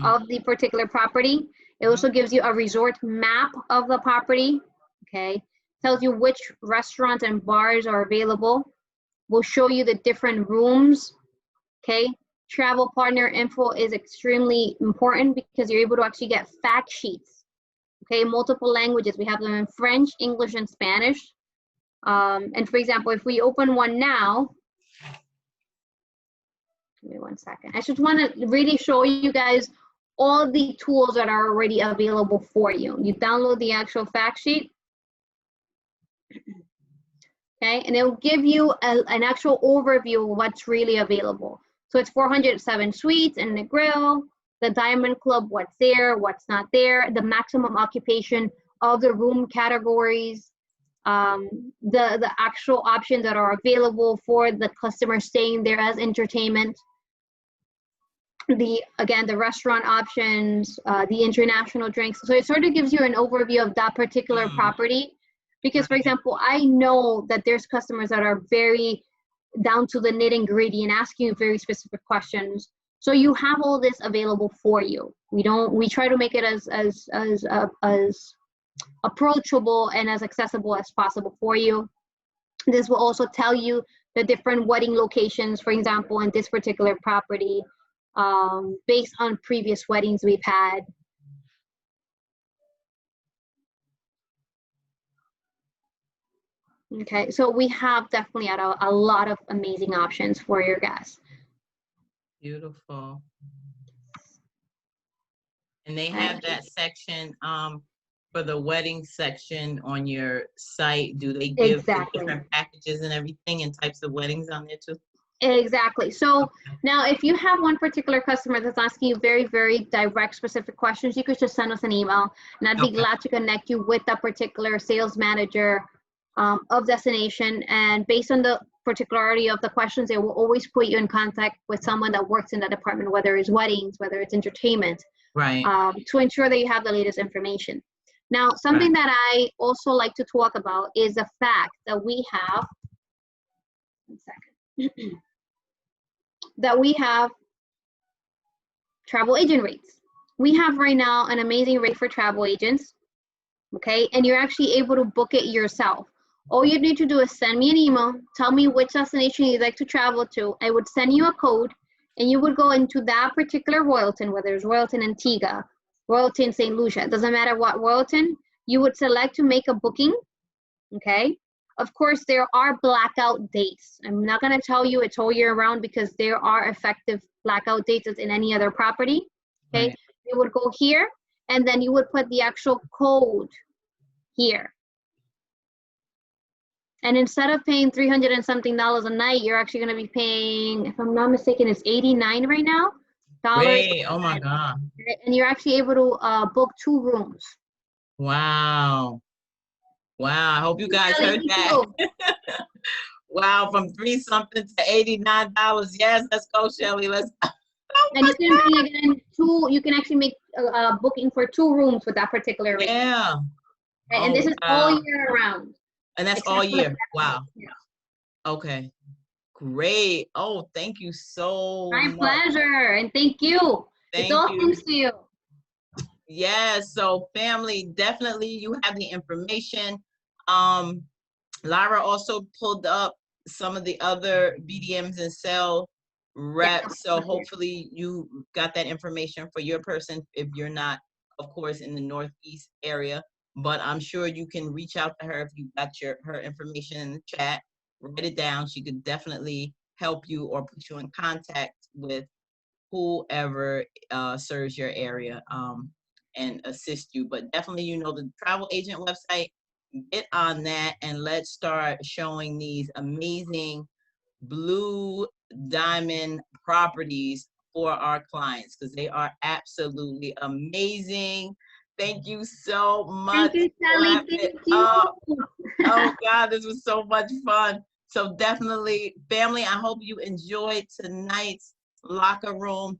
of the particular property. It also gives you a resort map of the property, okay? Tells you which restaurants and bars are available. Will show you the different rooms, okay? Travel partner info is extremely important because you're able to actually get fact sheets, okay? Multiple languages, we have them in French, English, and Spanish. And for example, if we open one now, give me 1 second. I just want to really show you guys all the tools that are already available for you. You download the actual fact sheet. Okay, and it will give you an actual overview of what's really available. So it's 407 suites in the grill, the Diamond Club, what's there, what's not there, the maximum occupation of the room categories, the actual options that are available for the customer staying there as entertainment. Again, the restaurant options, the international drinks. So it sort of gives you an overview of that particular property. Because, for example, I know that there's customers that are very down to the nitty gritty and asking you very specific questions. So you have all this available for you. We try to make it as approachable and as accessible as possible for you. This will also tell you the different wedding locations, for example, in this particular property, based on previous weddings we've had. Okay, so we have definitely had a lot of amazing options for your guests. Beautiful. And they have that section for the wedding section on your site. Do they give the different packages and everything and types of weddings on there too? Exactly. So now if you have one particular customer that's asking you very, very direct, specific questions, you could just send us an email and I'd be glad to connect you with that particular sales manager of destination. And based on the particularity of the questions, they will always put you in contact with someone that works in that department, whether it's weddings, whether it's entertainment, to ensure that you have the latest information. Now, something that I also like to talk about is the fact that we have, that we have travel agent rates. We have right now an amazing rate for travel agents, okay? And you're actually able to book it yourself. All you need to do is send me an email, tell me which destination you'd like to travel to. I would send you a code and you would go into that particular Royalton, whether it's Royalton Antigua, Royalton St. Lucia, it doesn't matter what Royalton, you would select to make a booking, okay? Of course, there are blackout dates. I'm not gonna tell you it's all year round because there are effective blackout dates as in any other property, okay? You would go here and then you would put the actual code here. And instead of paying $300 and something a night, you're actually gonna be paying, if I'm not mistaken, it's $89 right now. Great. Oh my God. And you're actually able to book 2 rooms. Wow. Wow, I hope you guys heard that. Wow, from $3-something to $89. Yes, let's go, Shelly. Let's go. And you can bring again 2, you can actually make a booking for 2 rooms with that particular rate. Yeah. And this is all year round. And that's all year. Wow. Yeah. Okay. Great. Oh, thank you so much. My pleasure. And thank you. It's all thanks to you. Yes. So family, definitely you have the information. Layra also pulled up some of the other BDMs and cell reps. So hopefully you got that information for your person if you're not, of course, in the Northeast area. But I'm sure you can reach out to her if you got her information in the chat. Write it down. She could definitely help you or put you in contact with whoever serves your area and assist you. But definitely, the travel agent website, get on that and let's start showing these amazing blue diamond properties for our clients because they are absolutely amazing. Thank you so much. Thank you, Sally. Thank you. Oh God, this was so much fun. So definitely, family, I hope you enjoyed tonight's locker room.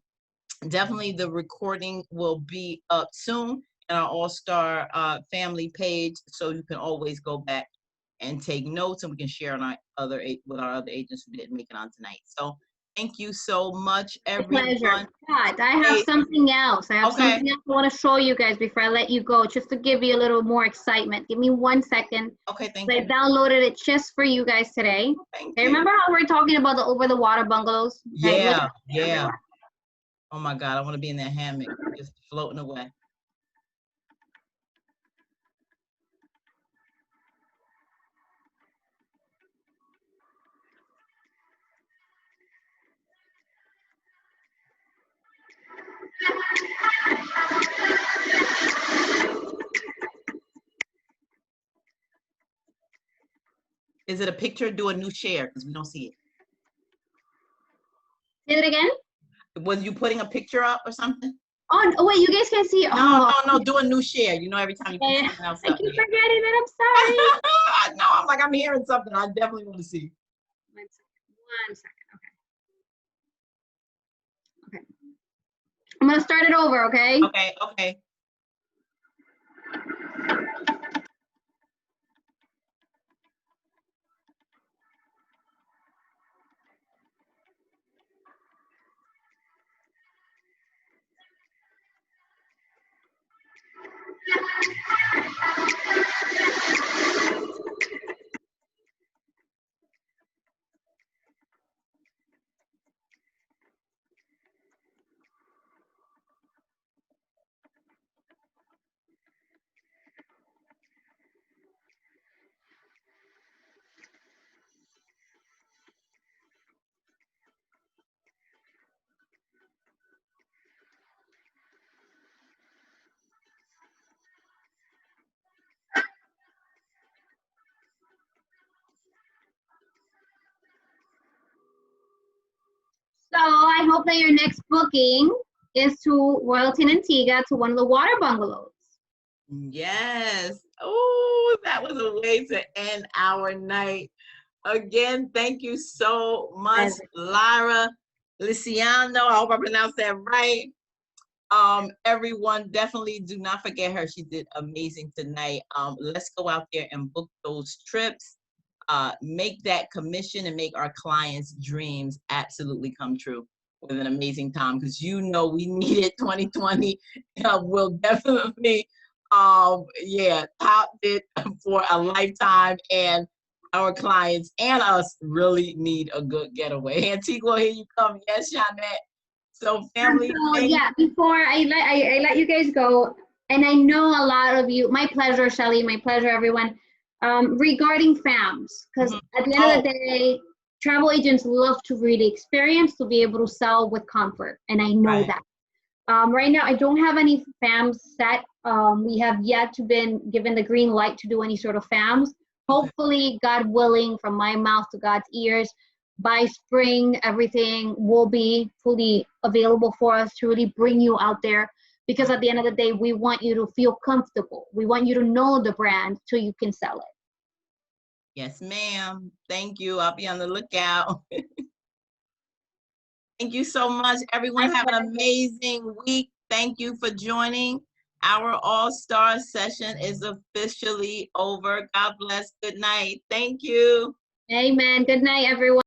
Definitely the recording will be up soon on our All-Star family page, so you can always go back and take notes and we can share on with our other agents who didn't make it on tonight. So thank you so much, everyone. Pleasure. God, I have something else. I have something else I want to show you guys before I let you go, just to give you a little more excitement. Give me 1 second. Okay, thank you. I downloaded it just for you guys today. Thank you. Remember how we were talking about the over-the-water bungalows? Yeah, yeah. Oh my God, I want to be in that hammock, just floating away. Is it a picture? Do a new share because we don't see it. Say it again? Was you putting a picture up or something? Oh, wait, you guys can see. No, do a new share. You know, every time you put Yeah, something else I up keep there. forgetting that. I'm sorry. No, I'm like, I'm hearing something I definitely want to see. 1 second. Okay. I'm gonna start it over, okay? Okay. So I hope that your next booking is to Royalty in Antigua, to one of the water bungalows. Yes. Oh, that was a way to end our night. Again, thank you so much, Layra Liriano. I hope I pronounced that right. Everyone, definitely do not forget her. She did amazing tonight. Let's go out there and book those trips. Make that commission and make our clients' dreams absolutely come true with an amazing time, because you know we needed 2020. Will definitely top it for a lifetime, and our clients and us really need a good getaway. Antigua, here you come. Yes, Jeanette. So family, so yeah, before I let you guys go, and I know a lot of you, my pleasure, Shelly, my pleasure, everyone, regarding FAMs, because at the end of the day, travel agents love to really experience, to be able to sell with comfort, and I know that. Right now, I don't have any FAMs set. We have yet to been given the green light to do any sort of FAMs. Hopefully, God willing, from my mouth to God's ears, by spring, everything will be fully available for us to really bring you out there. Because at the end of the day, we want you to feel comfortable. We want you to know the brand so you can sell it. Yes, ma'am. Thank you. I'll be on the lookout. Thank you so much. Everyone have an amazing week. Thank you for joining. Our All-Star session is officially over. God bless. Good night. Thank you. Amen. Good night, everyone.